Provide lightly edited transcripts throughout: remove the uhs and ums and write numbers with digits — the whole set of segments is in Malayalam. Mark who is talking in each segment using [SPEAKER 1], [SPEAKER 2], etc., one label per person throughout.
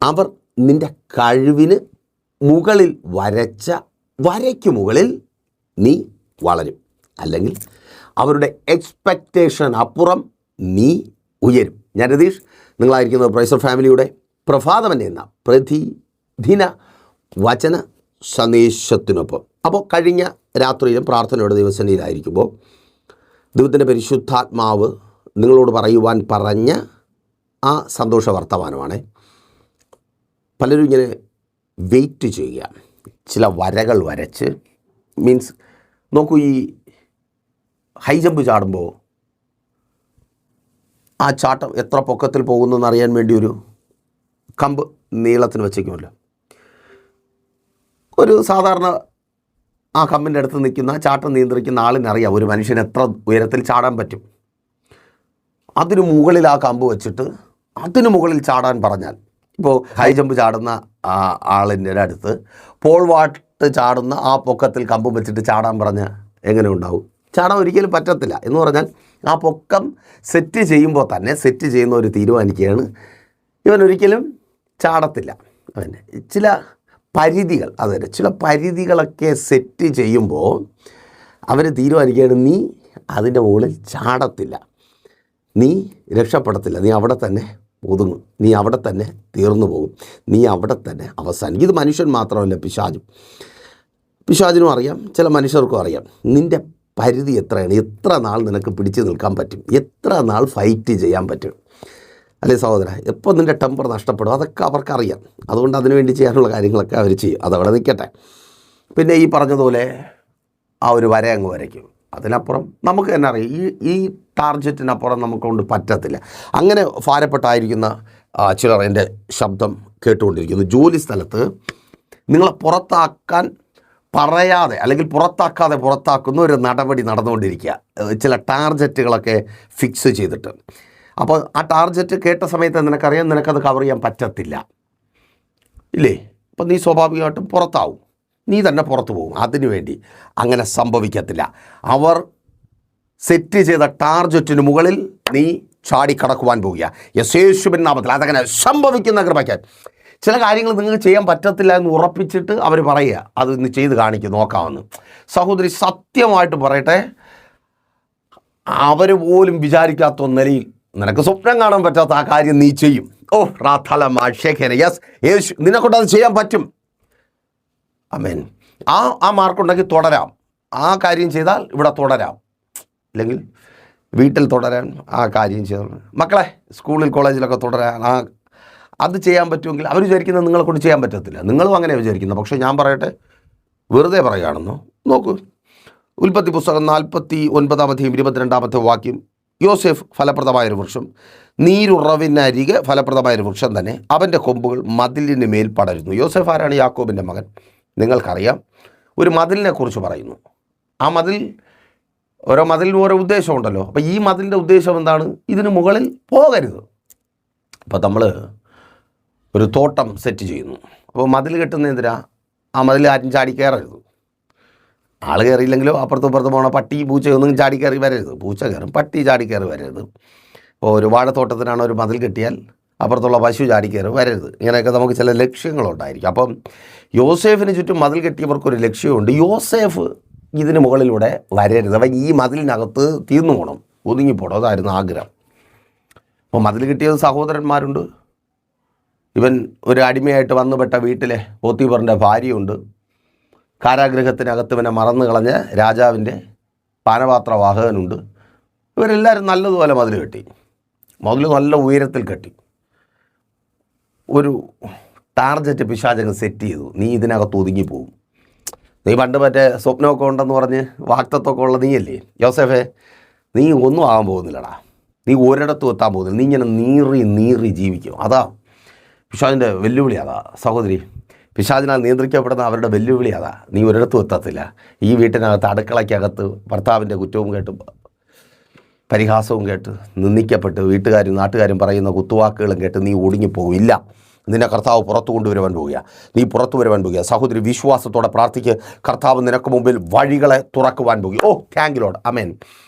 [SPEAKER 1] അവർ നിൻ്റെ കഴിവിന് മുകളിൽ വരച്ച വരയ്ക്ക് മുകളിൽ നീ വളരും. അല്ലെങ്കിൽ അവരുടെ എക്സ്പെക്റ്റേഷൻ അപ്പുറം നീ ഉയരും. ഞാൻ രതീഷ്, നിങ്ങളായിരിക്കുന്നത് പ്രൈസർ ഫാമിലിയുടെ പ്രഭാതമൻ എന്ന പ്രതിദിന വചന സന്ദേശത്തിനൊപ്പം. അപ്പോൾ കഴിഞ്ഞ രാത്രിയിലും പ്രാർത്ഥനയുടെ ദിവസനിലായിരിക്കുമ്പോൾ ദൈവത്തിൻ്റെ പരിശുദ്ധാത്മാവ് നിങ്ങളോട് പറയുവാൻ പറഞ്ഞ ആ സന്തോഷ വർത്തമാനമാണ്. പലരും ഇങ്ങനെ വെയിറ്റ് ചെയ്യുക, ചില വരകൾ വരച്ച്. മീൻസ് നോക്കൂ, ഈ ഹൈ ജമ്പ് ചാടുമ്പോൾ ആ ചാട്ടം എത്ര പൊക്കത്തിൽ പോകുന്നെന്ന് അറിയാൻ വേണ്ടി ഒരു കമ്പ് നീളത്തിന് വെച്ചേക്കുമല്ലോ. ഒരു സാധാരണ ആ കമ്പിൻ്റെ അടുത്ത് നിൽക്കുന്ന ചാട്ടം നിയന്ത്രിക്കുന്ന ആളിനറിയാം ഒരു മനുഷ്യന് എത്ര ഉയരത്തിൽ ചാടാൻ പറ്റും. അതിന് മുകളിൽ ആ കമ്പ് വെച്ചിട്ട് അതിന് മുകളിൽ ചാടാൻ പറഞ്ഞാൽ, ഇപ്പോൾ ഹൈ ജമ്പ് ചാടുന്ന ആളിൻ്റെ അടുത്ത് പോൾ വാൾട്ട് ചാടുന്ന ആ പൊക്കത്തിൽ കമ്പ് വെച്ചിട്ട് ചാടാൻ പറഞ്ഞാൽ എങ്ങനെ ഉണ്ടാവും? ചാടാൻ ഒരിക്കലും പറ്റത്തില്ല. എന്ന് പറഞ്ഞാൽ ആ പൊക്കം സെറ്റ് ചെയ്യുമ്പോൾ തന്നെ സെറ്റ് ചെയ്യുന്നവർ തീരുമാനിക്കുകയാണ് ഇവൻ ഒരിക്കലും ചാടത്തില്ല. അവന് ചില പരിധികൾ, അതെ, ചില പരിധികളൊക്കെ സെറ്റ് ചെയ്യുമ്പോൾ അവർ തീരുമാനിക്കുകയാണ് നീ അതിൻ്റെ മുകളിൽ ചാടത്തില്ല, നീ രക്ഷപ്പെടത്തില്ല, നീ അവിടെ തന്നെ ഒതുങ്ങും, നീ അവിടെ തന്നെ തീർന്നു പോകും, നീ അവിടെ തന്നെ അവസാനിക്കും. ഇത് മനുഷ്യൻ മാത്രമല്ല, പിശാചിനും അറിയാം, ചില മനുഷ്യർക്കും അറിയാം നിൻ്റെ പരിധി എത്രയാണ്, എത്ര നാൾ നിനക്ക് പിടിച്ചു നിൽക്കാൻ പറ്റും, എത്ര നാൾ ഫൈറ്റ് ചെയ്യാൻ പറ്റും. അല്ലേ സഹോദര? എപ്പോൾ നിൻ്റെ ടെമ്പർ നഷ്ടപ്പെടും അതൊക്കെ അവർക്കറിയാം. അതുകൊണ്ട് അതിനുവേണ്ടി ചെയ്യാനുള്ള കാര്യങ്ങളൊക്കെ അവർ ചെയ്യും. അതവിടെ നിൽക്കട്ടെ. പിന്നെ ഈ പറഞ്ഞതുപോലെ ആ ഒരു വര അങ്ങ് വരയ്ക്കും. അതിനപ്പുറം നമുക്ക് തന്നെ അറിയാം ഈ ടാർജറ്റിനപ്പുറം നമുക്കൊണ്ട് പറ്റത്തില്ല. അങ്ങനെ ഭാരപ്പെട്ടായിരിക്കുന്ന ചിലർ എൻ്റെ ശബ്ദം കേട്ടുകൊണ്ടിരിക്കുന്നു. ജോലി സ്ഥലത്ത് നിങ്ങളെ പുറത്താക്കാൻ പറയാതെ അല്ലെങ്കിൽ പുറത്താക്കുന്ന ഒരു നടപടി നടന്നുകൊണ്ടിരിക്കുക. ചില ടാർജറ്റുകളൊക്കെ ഫിക്സ് ചെയ്തിട്ട്, അപ്പോൾ ആ ടാർജറ്റ് കേട്ട സമയത്ത് നിനക്കറിയാം നിനക്കത് കവർ ചെയ്യാൻ പറ്റത്തില്ല, ഇല്ലേ? അപ്പം നീ സ്വാഭാവികമായിട്ടും പുറത്താവും, നീ തന്നെ പുറത്തു പോകും. അതിനുവേണ്ടി അങ്ങനെ സംഭവിക്കത്തില്ല. അവർ സെറ്റ് ചെയ്ത ടാർജറ്റിന് മുകളിൽ നീ ചാടിക്കടക്കുവാൻ പോവുക യേശുവിൻ നാമത്തിൽ. അതങ്ങനെ സംഭവിക്കുന്ന കൃപയ്ക്ക്. ചില കാര്യങ്ങൾ നിങ്ങൾക്ക് ചെയ്യാൻ പറ്റത്തില്ല എന്ന് ഉറപ്പിച്ചിട്ട് അവർ പറയുക അത് ഇന്ന് ചെയ്ത് കാണിക്കും, നോക്കാമെന്ന്. സഹോദരി, സത്യമായിട്ട് പറയട്ടെ, അവർ പോലും വിചാരിക്കാത്ത നിലയിൽ നിനക്ക് സ്വപ്നം കാണാൻ പറ്റാത്ത ആ കാര്യം നീ ചെയ്യും. ഓ റാഥലമാഷേഖന, യെസ്, യേശു നിന്നെക്കൊണ്ട് അത് ചെയ്യാൻ പറ്റും. ആമേൻ. ആ മാർക്കുണ്ടെങ്കിൽ തുടരാം. ആ കാര്യം ചെയ്താൽ ഇവിടെ തുടരാം, അല്ലെങ്കിൽ വീട്ടിൽ തുടരാൻ ആ കാര്യം ചെയ്താൽ, മക്കളെ സ്കൂളിൽ കോളേജിലൊക്കെ തുടരാൻ അത് ചെയ്യാൻ പറ്റുമെങ്കിൽ അവർ വിചാരിക്കുന്നത് നിങ്ങളെ കൊണ്ട് ചെയ്യാൻ പറ്റത്തില്ല. നിങ്ങളും അങ്ങനെ വിചാരിക്കുന്നത്. പക്ഷേ ഞാൻ പറയട്ടെ, വെറുതെ പറയുകയാണെന്നോ. നോക്കൂ, ഉൽപ്പത്തി പുസ്തകം 49 22 വാക്യം. യോസേഫ് ഫലപ്രദമായൊരു വൃക്ഷം, നീരുറവിനരികെ ഫലപ്രദമായൊരു വൃക്ഷം തന്നെ, അവൻ്റെ കൊമ്പുകൾ മതിലിന് മേൽ പടരുന്നു. യോസേഫ് ആരാണ്? യാക്കോബിൻ്റെ മകൻ. നിങ്ങൾക്കറിയാം, ഒരു മതിലിനെ കുറിച്ച് പറയുന്നു. ആ മതിൽ, ഓരോ മതിലിനും ഓരോ ഉദ്ദേശമുണ്ടല്ലോ. അപ്പോൾ ഈ മതിലിൻ്റെ ഉദ്ദേശം എന്താണ്? ഇതിന് മുകളിൽ പോകരുത്. അപ്പോൾ നമ്മൾ ഒരു തോട്ടം സെറ്റ് ചെയ്യുന്നു. അപ്പോൾ മതിൽ കെട്ടുന്ന എന്തിനാ? ആ മതിൽ ആരും ചാടി കയറരുത്. ആൾ കയറിയില്ലെങ്കിലും അപ്പുറത്തും ഇപ്പുറത്തും പോകണം. പട്ടി പൂച്ചയൊന്നും ചാടി കയറി വരരുത്. പൂച്ച കയറും, പട്ടി ചാടി കയറി വരരുത്. ഇപ്പോൾ ഒരു വാഴത്തോട്ടത്തിനാണ് ഒരു മതിൽ കെട്ടിയാൽ അപ്പുറത്തുള്ള പശു ചാടി കയറി വരരുത്. ഇങ്ങനെയൊക്കെ നമുക്ക് ചില ലക്ഷ്യങ്ങളുണ്ടായിരിക്കും. അപ്പം യോസേഫിന് ചുറ്റും മതിൽ കെട്ടിയവർക്കൊരു ലക്ഷ്യമുണ്ട്. യോസേഫ് ഇതിന് മുകളിലൂടെ വരരുത്, അവൻ ഈ മതിലിനകത്ത് തീർന്നു പോകണം, ഒതുങ്ങിപ്പോണം. അതായിരുന്നു ആഗ്രഹം. അപ്പോൾ മതിൽ കെട്ടിയത് സഹോദരന്മാരുണ്ട്. ഇവൻ ഒരു അടിമയായിട്ട് വന്നുപെട്ട വീട്ടിലെ പോത്തീഫറിൻ്റെ ഭാര്യയുണ്ട്. കാരാഗൃഹത്തിനകത്ത് ഇവനെ മറന്നു കളഞ്ഞ രാജാവിൻ്റെ പാനപാത്രവാഹകനുണ്ട്. ഇവരെല്ലാവരും നല്ലതുപോലെ മതിൽ കെട്ടി. മതിൽ നല്ല ഉയരത്തിൽ കെട്ടി. ഒരു ടാർജറ്റ് പിശാചകൻ സെറ്റ് ചെയ്തു. നീ ഇതിനകത്ത് ഒതുങ്ങിപ്പോവും. നീ പണ്ട് മറ്റേ സ്വപ്നമൊക്കെ ഉണ്ടെന്ന് പറഞ്ഞ് വാക്തത്വമൊക്കെ ഉള്ള നീയല്ലേ യോസേഫേ, നീ ഒന്നും ആകാൻ പോകുന്നില്ലടാ. നീ ഒരിടത്തും എത്താൻ പോകുന്നില്ല. നീ ഇങ്ങനെ നീറി ജീവിക്കും. അതാ പിശാചിൻ്റെ വെല്ലുവിളി. അതാ സഹോദരി, പിശാചിനാൽ നിയന്ത്രിക്കപ്പെടുന്ന അവരുടെ വെല്ലുവിളി അതാ. നീ ഒരിടത്തും എത്തത്തില്ല. ഈ വീട്ടിനകത്ത് അടുക്കളയ്ക്കകത്ത് ഭർത്താവിൻ്റെ കുറ്റവും കേട്ട് പരിഹാസവും കേട്ട് നിന്ദിക്കപ്പെട്ട് വീട്ടുകാരും നാട്ടുകാരും പറയുന്ന കുത്തുവാക്കുകളും കേട്ട് നീ ഒടുങ്ങിപ്പോവില്ല. നിന്നെ കർത്താവ് പുറത്തു കൊണ്ടുവരുവാൻ പോവുക. നീ പുറത്തു വരുവാൻ പോവുക. സഹോദരി, വിശ്വാസത്തോടെ പ്രാർത്ഥിക്ക്. കർത്താവ് നിനക്ക് മുമ്പിൽ വഴികളെ തുറക്കുവാൻ പോവുക. ഓ താങ്ക് യു ലോർഡ്, ആമേൻ.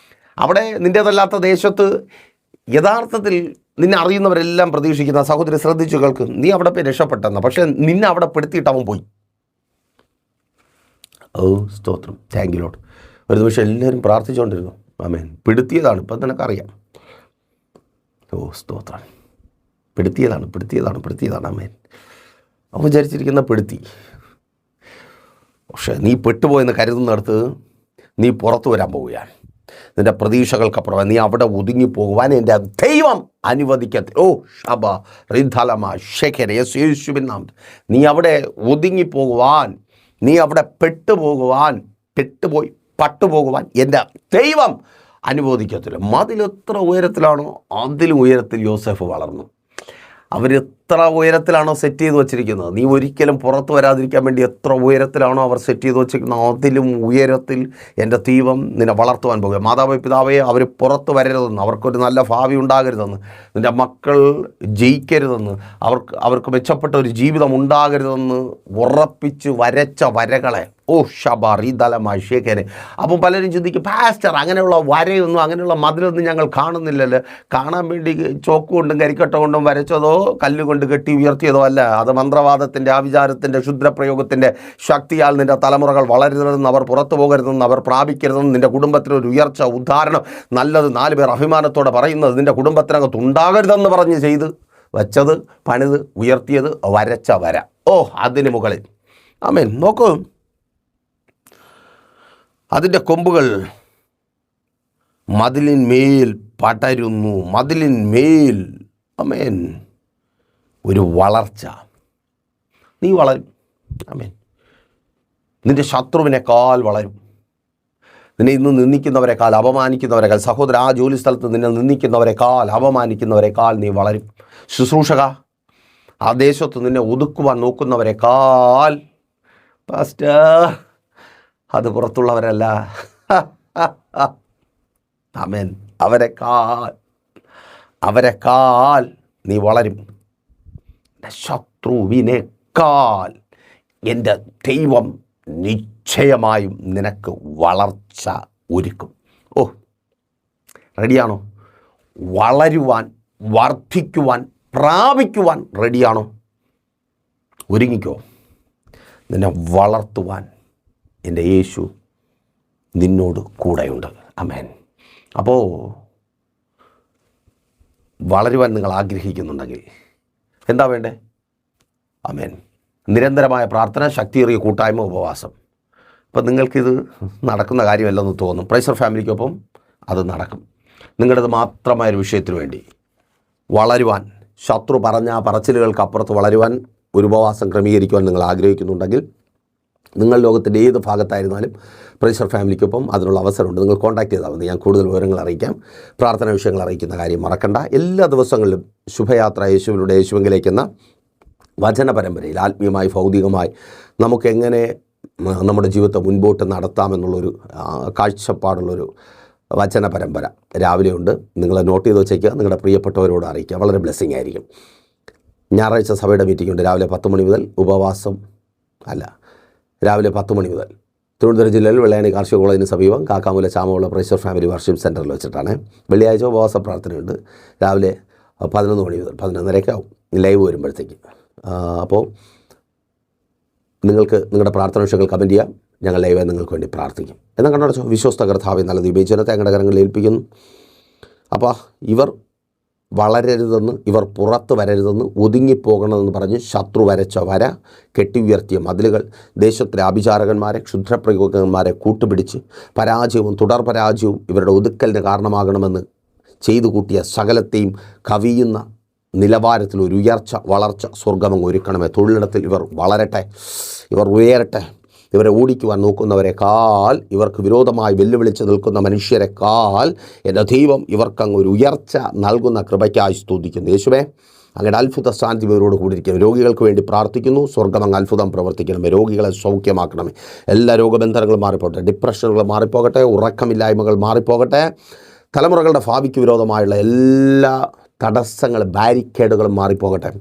[SPEAKER 1] അവിടെ നിൻ്റേതല്ലാത്ത ദേശത്ത് യഥാർത്ഥത്തിൽ നിന്നെ അറിയുന്നവരെല്ലാം പ്രതീക്ഷിക്കുന്ന സഹോദരി ശ്രദ്ധിച്ചു കേൾക്ക്, നീ അവിടെ പോയി രക്ഷപ്പെട്ടെന്ന, പക്ഷെ നിന്നെ അവിടെ പെടുത്തിയിട്ട് അവൻ പോയി. ഓ സ്തോത്രം, താങ്ക് യു ലോർഡ്. ഒരു നിമിഷം എല്ലാവരും പ്രാർത്ഥിച്ചുകൊണ്ടിരുന്നു. ആമേൻ. പെടുത്തിയതാണ്, ഇപ്പം നിനക്കറിയാം. ഓ സ്തോത്രം, പെടുത്തിയതാണ്. ആമേൻ. അവൻ വിചാരിച്ചിരിക്കുന്ന പെടുത്തി, പക്ഷേ നീ പെട്ടുപോയെന്ന് കരുതുന്നിടത്ത് നീ പുറത്തു വരാൻ പോവുകയാണ്. നിൻ്റെ പ്രതീക്ഷകൾക്കപ്പുറം നീ അവിടെ ഒതുങ്ങിപ്പോകുവാൻ എൻ്റെ ദൈവം അനുവദിക്കത്തില്ല. ഓ ഷബ റിദ്ധലമ ഷെഖര യേശുവിൻ നാമത്തിൽ നീ അവിടെ ഒതുങ്ങിപ്പോകുവാൻ, നീ അവിടെ പട്ടുപോകുവാൻ എൻ്റെ ദൈവം അനുവദിക്കത്തില്ല. മതിലെത്ര ഉയരത്തിലാണോ അതിലും ഉയരത്തിൽ യോസേഫ് വളർന്നു. അവരെത്ര ഉയരത്തിലാണോ സെറ്റ് ചെയ്ത് വച്ചിരിക്കുന്നത്, നീ ഒരിക്കലും പുറത്ത് വരാതിരിക്കാൻ വേണ്ടി എത്ര ഉയരത്തിലാണോ അവർ സെറ്റ് ചെയ്ത് വച്ചിരിക്കുന്നത്, അതിലും ഉയരത്തിൽ എൻ്റെ ദൈവം നിന്നെ വളർത്തുവാൻ പോകുക. മാതാവ് പിതാവേ, അവർ പുറത്ത് വരരുതെന്ന്, അവർക്കൊരു നല്ല ഭാവി ഉണ്ടാകരുതെന്ന്, നിൻ്റെ മക്കൾ ജയിക്കരുതെന്ന്, അവർക്ക് മെച്ചപ്പെട്ട ഒരു ജീവിതം ഉണ്ടാകരുതെന്ന് ഉറപ്പിച്ച് വരച്ച വരകളെ ഓ ഷബറിദലമായി ഷേഖരെ. അപ്പോൾ പലരും ചിന്തിക്കും, പാസ്റ്റർ അങ്ങനെയുള്ള വരയൊന്നും അങ്ങനെയുള്ള മതിലൊന്നും ഞങ്ങൾ കാണുന്നില്ലല്ലോ. കാണാൻ വേണ്ടി ചോക്ക് കൊണ്ടും കരിക്കട്ട കൊണ്ടും വരച്ചതോ കല്ലുകൊണ്ട് കെട്ടി ഉയർത്തിയതോ അല്ല. അത് മന്ത്രവാദത്തിൻ്റെ, ആവിചാരത്തിൻ്റെ, ക്ഷുദ്രപ്രയോഗത്തിൻ്റെ ശക്തിയാൽ നിൻ്റെ തലമുറകൾ വളരരുതെന്ന്, അവർ പുറത്തു പോകരുതെന്ന്, അവർ പ്രാപിക്കരുതെന്ന്, നിൻ്റെ കുടുംബത്തിനൊരു ഉയർച്ച, ഉദ്ധാരണം, നല്ലത് 4 പേർ അഭിമാനത്തോടെ പറയുന്നത് നിൻ്റെ കുടുംബത്തിനകത്ത് ഉണ്ടാകരുതെന്ന് പറഞ്ഞ് ചെയ്ത് വച്ചത്, പണിത് ഉയർത്തിയത്, വരച്ച വര. ഓ അതിന് മുകളിൽ ആമേൻ. നോക്കൂ, അതിൻ്റെ കൊമ്പുകൾ മതിലിന്മേൽ പടരുന്നു, മതിലിന്മേൽ ആമേൻ ഒരു വളർച്ച. നീ വളരും. ആമേൻ. നിൻ്റെ ശത്രുവിനേക്കാൾ വളരും. നിന്നെ ഇന്ന് നിന്ദിക്കുന്നവരെക്കാൾ, അപമാനിക്കുന്നവരെക്കാൾ, സഹോദര ആ ജോലി സ്ഥലത്ത് നിന്നെ നിന്ദിക്കുന്നവരെക്കാൾ, അപമാനിക്കുന്നവരെക്കാൾ നീ വളരും. ശുശ്രൂഷക ആ ദേശത്ത് നിന്നെ ഒതുക്കുവാൻ നോക്കുന്നവരെക്കാൾ, പാസ്റ്റർ അത് പുറത്തുള്ളവരല്ല, ആമേൻ, അവരെക്കാൾ നീ വളരും. ശത്രുവിനേക്കാൾ എൻ്റെ ദൈവം നിശ്ചയമായും നിനക്ക് വളർച്ച ഒരുക്കും. ഓ റെഡിയാണോ? വളരുവാൻ, വർദ്ധിക്കുവാൻ, പ്രാപിക്കുവാൻ റെഡിയാണോ? ഒരുങ്ങിക്കോ. നിന്നെ വളർത്തുവാൻ എൻ്റെ യേശു നിന്നോട് കൂടെയുണ്ട്. ആമേൻ. അപ്പോൾ വളരുവാൻ നിങ്ങൾ ആഗ്രഹിക്കുന്നുണ്ടെങ്കിൽ എന്താ വേണ്ടേ? ആമേൻ. നിരന്തരമായ പ്രാർത്ഥന, ശക്തിയേറിയ കൂട്ടായ്മ, ഉപവാസം. ഇപ്പം നിങ്ങൾക്കിത് നടക്കുന്ന കാര്യമല്ലെന്ന് തോന്നും. പ്രൈസർ ഫാമിലിക്കൊപ്പം അത് നടക്കും. നിങ്ങളുടേത് മാത്രമായൊരു വിഷയത്തിന് വേണ്ടി വളരുവാൻ, ശത്രു പറഞ്ഞ പറച്ചിലുകൾക്കപ്പുറത്ത് വളരുവാൻ ഒരു ഉപവാസം ക്രമീകരിക്കുവാൻ നിങ്ങൾ ആഗ്രഹിക്കുന്നുണ്ടെങ്കിൽ, നിങ്ങൾ ലോകത്തിൻ്റെ ഏത് ഭാഗത്തായിരുന്നാലും പ്രൈസർ ഫാമിലിക്കൊപ്പം അതിനുള്ള അവസരമുണ്ട്. നിങ്ങൾ കോൺടാക്ട് ചെയ്താൽ മതി. ഞാൻ കൂടുതൽ വിവരങ്ങൾ അറിയിക്കാം. പ്രാർത്ഥനാ വിഷയങ്ങൾ അറിയിക്കുന്ന കാര്യം മറക്കണ്ട. എല്ലാ ദിവസങ്ങളിലും ശുഭയാത്ര യേശുവിലൂടെ യേശുവെങ്കിലേക്കെന്ന വചന പരമ്പരയിൽ ആത്മീയമായി, ഭൗതികമായി നമുക്കെങ്ങനെ നമ്മുടെ ജീവിതത്തെ മുൻപോട്ട് നടത്താമെന്നുള്ളൊരു കാഴ്ചപ്പാടുള്ളൊരു വചന പരമ്പര രാവിലെ ഉണ്ട്. നിങ്ങൾ നോട്ട് ചെയ്ത് വെച്ചേക്കുക. നിങ്ങളുടെ പ്രിയപ്പെട്ടവരോട് അറിയിക്കുക. വളരെ ബ്ലെസ്സിങ് ആയിരിക്കും. ഞായറാഴ്ച സഭയുടെ മീറ്റിംഗ് ഉണ്ട്. രാവിലെ 10 മണി മുതൽ രാവിലെ 10 മണി മുതൽ തിരുവനന്തപുരം ജില്ലയിൽ വെള്ളയാണി കാർഷിക കോളേജിന് സമീപം കാക്കാമൂല ചാമുള്ള പ്രൈസർ ഫാമിലി വർഷിപ്പ് സെൻറ്ററിൽ വെച്ചിട്ടാണ്. വെള്ളിയാഴ്ച ഉപവാസ പ്രാർത്ഥനയുണ്ട്. രാവിലെ 11 മണി മുതൽ 11:30 ആവും ലൈവ് വരുമ്പോഴത്തേക്ക്. അപ്പോൾ നിങ്ങൾക്ക് നിങ്ങളുടെ പ്രാർത്ഥന വിഷയങ്ങൾ കമൻറ്റ് ചെയ്യാം. ഞങ്ങൾ ലൈവായി നിങ്ങൾക്ക് വേണ്ടി പ്രാർത്ഥിക്കും. എന്നാൽ കണ്ടോ, വിശ്വസ്ത കർത്താവേ നല്ല വിവേചനത്തെ ഞങ്ങളുടെ കരങ്ങളിൽ ഏൽപ്പിക്കുന്നു. അപ്പോൾ ഇവർ വളരരുതെന്ന്, ഇവർ പുറത്ത് വരരുതെന്ന്, ഒതുങ്ങിപ്പോകണമെന്ന് പറഞ്ഞ് ശത്രു വരച്ച വര, കെട്ടി ഉയർത്തിയ മതിലുകൾ, ദേശത്തിലെ ആഭിചാരകന്മാരെ, ക്ഷുദ്രപ്രയോഗന്മാരെ കൂട്ടുപിടിച്ച് പരാജയവും തുടർ പരാജയവും ഇവരുടെ ഒതുക്കലിന് കാരണമാകണമെന്ന് ചെയ്തു കൂട്ടിയ സകലത്തെയും കവിയുന്ന നിലവാരത്തിൽ ഒരു ഉയർച്ച, വളർച്ച സ്വർഗമങ്ങ് ഒരുക്കണമേ. തൊഴിലിടത്തിൽ ഇവർ വളരട്ടെ, ഇവർ ഉയരട്ടെ. ഇവരെ ഓടിക്കുവാൻ നോക്കുന്നവരെക്കാൾ, ഇവർക്ക് വിരോധമായി വെല്ലുവിളിച്ച് നിൽക്കുന്ന മനുഷ്യരെക്കാൾ എൻ്റെ ദൈവം ഇവർക്കങ്ങ് ഒരു ഉയർച്ച നൽകുന്ന കൃപയ്ക്കായി സ്തുതിക്കുന്നു. യേശുവേ, അങ്ങയുടെ അത്ഭുത സാന്നിധ്യം ഇവരോട് കൂടിയിരിക്കും. രോഗികൾക്ക് വേണ്ടി പ്രാർത്ഥിക്കുന്നു. സ്വർഗം അങ്ങ് അത്ഭുതം പ്രവർത്തിക്കണമേ. രോഗികളെ സൗഖ്യമാക്കണമേ. എല്ലാ രോഗബന്ധനങ്ങളും മാറിപ്പോകട്ടെ. ഡിപ്രഷനുകൾ മാറിപ്പോകട്ടെ. ഉറക്കമില്ലായ്മകൾ മാറിപ്പോകട്ടെ. തലമുറകളുടെ ഭാവിക്ക് വിരോധമായുള്ള എല്ലാ തടസ്സങ്ങളും, ബാരിക്കേഡുകളും മാറിപ്പോകട്ടെ.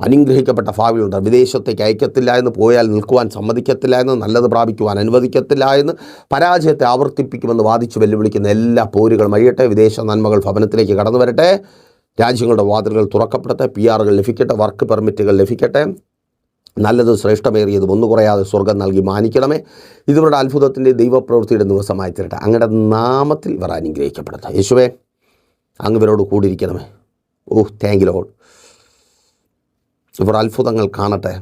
[SPEAKER 1] അനുഗ്രഹിക്കപ്പെട്ട ഭാവിയുണ്ട്. വിദേശത്തേക്ക് അയക്കത്തില്ല എന്ന്, പോയാൽ നിൽക്കുവാൻ സമ്മതിക്കത്തില്ല എന്ന്, നല്ലത് പ്രാപിക്കുവാൻ അനുവദിക്കത്തില്ല എന്ന്, പരാജയത്തെ ആവർത്തിപ്പിക്കുമെന്ന് വാദിച്ച് വെല്ലുവിളിക്കുന്ന എല്ലാ പോരുകളും അഴിയട്ടെ. വിദേശ നന്മകൾ ഭവനത്തിലേക്ക് കടന്നു വരട്ടെ. രാജ്യങ്ങളുടെ വാതിലുകൾ തുറക്കപ്പെടട്ടെ. PR ലഭിക്കട്ടെ. വർക്ക് പെർമിറ്റുകൾ ലഭിക്കട്ടെ. നല്ലത് ശ്രേഷ്ഠമേറിയതും ഒന്നു കുറയാതെ സ്വർഗം നൽകി മാനിക്കണമേ. ഇവരുടെ അത്ഭുതത്തിൻ്റെ ദൈവപ്രവൃത്തിയുടെ ദിവസമായി തീരട്ടെ. അങ്ങയുടെ നാമത്തിൽ ഇവർ അനുഗ്രഹിക്കപ്പെടട്ടെ. യേശുവേ, അങ്ങ് ഇവരോട് കൂടിയിരിക്കണമേ. Thank you Lord. ഇവർ അത്ഭുതങ്ങൾ കാണട്ടെ.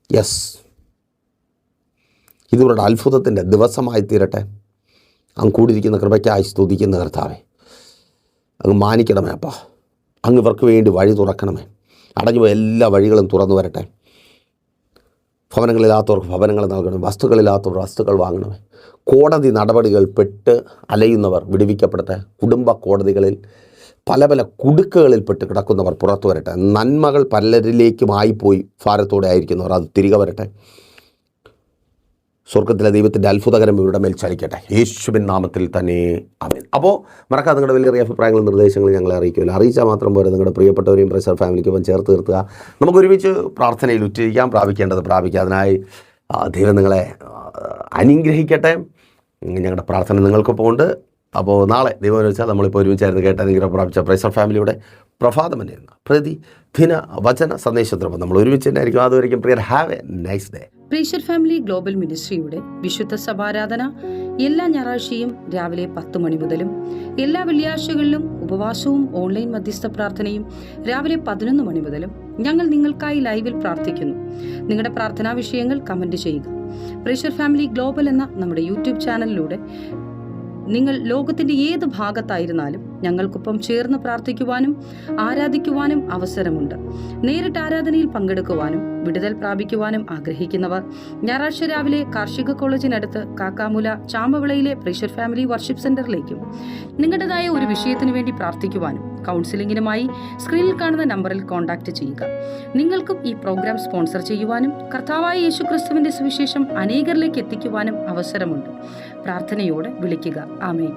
[SPEAKER 1] യെസ്, ഇതിവരുടെ അത്ഭുതത്തിൻ്റെ ദിവസമായി തീരട്ടെ. അങ്ങ് കൂടിയിരിക്കുന്ന കൃപയ്ക്കായി സ്തുതിക്കുന്ന കർത്താവേ, അങ്ങ് മാനിക്കണമേ. അപ്പാ, അങ്ങ് ഇവർക്ക് വേണ്ടി വഴി തുറക്കണമേ. അടഞ്ഞുപോയ എല്ലാ വഴികളും തുറന്നു വരട്ടെ. ഭവനങ്ങളില്ലാത്തവർക്ക് ഭവനങ്ങൾ നൽകണമേ. വസ്തുക്കളില്ലാത്തവർ വസ്തുക്കൾ വാങ്ങണമേ. കോടതി നടപടികൾ പെട്ട് അലയുന്നവർ വിടുവിക്കപ്പെടട്ടെ. കുടുംബ കോടതികളിൽ പല പല കുടുക്കുകളിൽ പെട്ട് കിടക്കുന്നവർ പുറത്തു വരട്ടെ. നന്മകൾ പലരിലേക്കുമായിപ്പോയി ഭാരത്തോടെ ആയിരിക്കുന്നവർ അത് തിരികെ വരട്ടെ. സ്വർഗത്തിലെ ദൈവത്തിൻ്റെ അത്ഭുതകരം ഇവരുടെ മേൽ ചലിക്കട്ടെ. യേശുവിൻ നാമത്തിൽ തന്നെ ആമേൻ. അപ്പോൾ മറക്കാതെ നിങ്ങളുടെ വലിയ അഭിപ്രായങ്ങളും നിർദ്ദേശങ്ങളും ഞങ്ങളെ അറിയിക്കുമല്ലോ. അറിയിച്ചാൽ മാത്രം പോരെ, നിങ്ങളുടെ പ്രിയപ്പെട്ടവരെയും പ്രേസർ ഫാമിലിക്കൊപ്പം ചേർത്ത് നിർത്തുക. നമുക്ക് ഒരുമിച്ച് പ്രാർത്ഥനയിൽ ഉറ്റിരിക്കാം. പ്രാപിക്കേണ്ടത് പ്രാപിക്കുക. അതിനായി ദൈവം നിങ്ങളെ അനുഗ്രഹിക്കട്ടെ. ഞങ്ങളുടെ പ്രാർത്ഥന നിങ്ങൾക്കൊപ്പം ഉണ്ട്. അപ്പോൾ നാളെ ദൈവം വെച്ചാൽ നമ്മളിപ്പോൾ ഒരുമിച്ചായിരുന്നു കേട്ട അനുഗ്രഹം പ്രാപിച്ച പ്രേസർ ഫാമിലിയുടെ പ്രഭാതം തന്നെയായിരുന്നു പ്രതിദിന വചന സന്ദേശത്തിനൊപ്പം നമ്മൾ ഒരുമിച്ച് തന്നെ ആയിരിക്കും. അതുവരെയും പ്രിയർ, have a nice day.
[SPEAKER 2] Prayer family global മിനിസ്ട്രിയുടെ വിശുദ്ധ സഭാരാധന എല്ലാ ഞായറാഴ്ചയും രാവിലെ 10 മണി മുതലും എല്ലാ വെള്ളിയാഴ്ചകളിലും ഉപവാസവും ഓൺലൈൻ മധ്യസ്ഥ പ്രാർത്ഥനയും രാവിലെ 11 മണി മുതലും ഞങ്ങൾ നിങ്ങൾക്കായി ലൈവിൽ പ്രാർത്ഥിക്കുന്നു. നിങ്ങളുടെ പ്രാർത്ഥനാ വിഷയങ്ങൾ കമന്റ് ചെയ്യുക. പ്രേഷർ ഫാമിലി ഗ്ലോബൽ എന്ന നമ്മുടെ യൂട്യൂബ് ചാനലിലൂടെ നിങ്ങൾ ലോകത്തിന്റെ ഏത് ഭാഗത്തായിരുന്നാലും ഞങ്ങൾക്കൊപ്പം ചേർന്ന് പ്രാർത്ഥിക്കുവാനും ആരാധിക്കുവാനും അവസരമുണ്ട്. നേരിട്ട് ആരാധനയിൽ പങ്കെടുക്കുവാനും വിടുതൽ പ്രാപിക്കുവാനും ആഗ്രഹിക്കുന്നവർ ഞായറാഴ്ച രാവിലെ കാർഷിക കോളേജിനടുത്ത് കാക്കാമുല ചാമ്പവിളയിലെ പ്രേഷർ ഫാമിലി വർഷിപ്പ് സെന്ററിലേക്കും നിങ്ങളുടേതായ ഒരു വിഷയത്തിനു വേണ്ടി പ്രാർത്ഥിക്കുവാനും കൗൺസിലിംഗിനുമായി സ്ക്രീനിൽ കാണുന്ന നമ്പറിൽ കോൺടാക്ട് ചെയ്യുക. നിങ്ങൾക്കും ഈ പ്രോഗ്രാം സ്പോൺസർ ചെയ്യുവാനും കർത്താവായ യേശുക്രിസ്തുവിന്റെ സുവിശേഷം അനേകരിലേക്ക് എത്തിക്കുവാനും അവസരമുണ്ട്. പ്രാർത്ഥനയോടെ വിളിക്കുക. ആമേൻ.